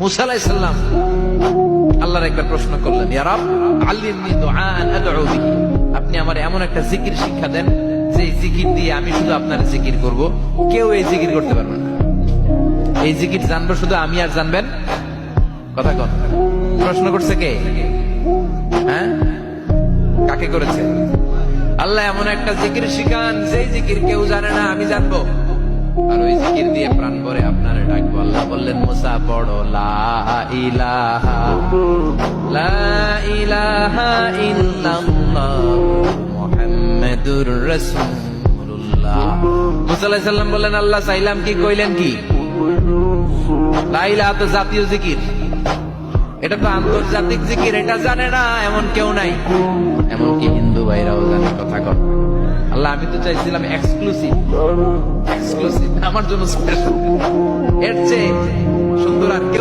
মুসা আলাইহিস সালাম আল্লাহর একবার প্রশ্ন করলেন, ইয়া রাব আল্লিমনি দুআআন আদউ বিহি, আপনি আমার এমন একটা জিকির শিক্ষা দেন যে জিকির দিয়ে আমি শুধু আপনার জিকির করব, কেউ এই জিকির করতে পারবে না। এই জিকির জানবো শুধু আমি, আর জানবেন কথা কন। প্রশ্ন করছে কে? হ্যাঁ, কাকে করেছে? আল্লাহ এমন একটা জিকির শিখান যে জিকির কেউ জানে না, আমি জানবো, আর ওই জিকির দিয়ে প্রাণ ভরে আপনার ডাকবো। আল্লাহ বললেন, মুসা পড়ো লা ইলাহা ইল্লাল্লাহ মুহাম্মাদুর রাসূলুল্লাহ। মুসা আলাইহিস সালাম বললেন, আল্লাহ চাইলাম কি, কইলেন কি? লা ইলাহা তো জাতীয় জিকির, এটা তো আন্তর্জাতিক জিকির, এটা জানে না এমন কেউ নাই, এমনকি হিন্দু ভাইরাও জানে। কথা কর। আল্লাহ আমি তো চাইছিলাম এক্সক্লুসিভ, আমার জন্য স্পেশাল, এর চেয়ে সুন্দর আর কেউ